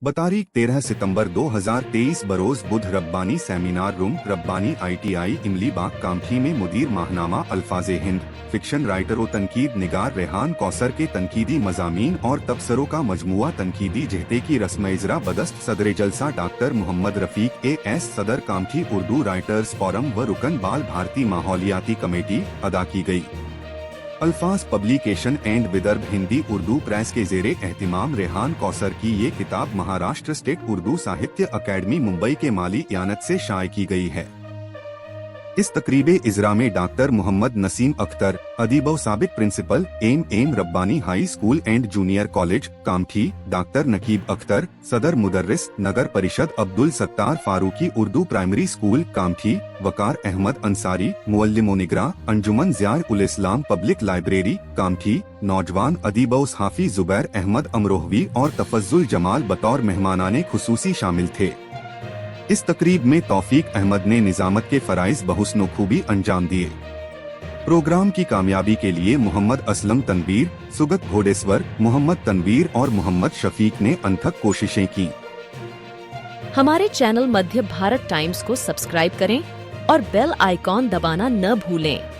बतारीख 13 सितंबर 2023 बरोज बुध Rabbani seminar room Rabbani ITI Imli Bagh Kamptee में मुदीर माहनामा अल्फाज़े हिंद फिक्शन राइटर व तनकीद निगार रेहान कौसर के तनकीदी मज़ामीन और तबसरों का मजमुआ तनकीदी जहते की रस्म इजरा बदस्त सदर जलसा डॉक्टर मोहम्मद रफीक AS सदर कामठी उर्दू राइटर्स फोरम व रुकन बाल भारती माहौलियाती कमेटी अदा की गई। अल्फाज publication and Vidarbha Hindi Urdu press के ज़ेरे एहतिमाम रेहान कौसर की ये किताब महाराष्ट्र स्टेट उर्दू साहित्य अकेडमी मुंबई के माली यानत से शाये की गई है। इस तकरीबे इजरा में डॉक्टर मोहम्मद नसीम अख्तर अदीब व साबिक principal M Rabbani high school and junior college Kamptee, doctor Naqeeb Akhtar सदर मुदर्रिस नगर परिषद अब्दुल सत्तार फारूकी उर्दू प्राइमरी स्कूल कामठी, वकार अहमद अंसारी मुअल्लिम निगरा अंजुमन ज़ियार उल इस्लाम पब्लिक लाइब्रेरी कामठी, नौजवान अदीब व सहाफ़ी जुबैर अहमद अमरोहवी और तफज्जुल जमाल बतौर मेहमानाने खुसूसी शामिल थे। इस तकरीब में तौफीक अहमद ने निजामत के फराइज बहुस्न खूबी अंजाम दिए। प्रोग्राम की कामयाबी के लिए मोहम्मद असलम तनवीर, सुगत घोडेस्वर, मोहम्मद तनवीर और मोहम्मद शफीक ने अनथक कोशिशें की। हमारे चैनल मध्य भारत टाइम्स को सब्सक्राइब करें और बेल आइकॉन दबाना न भूलें।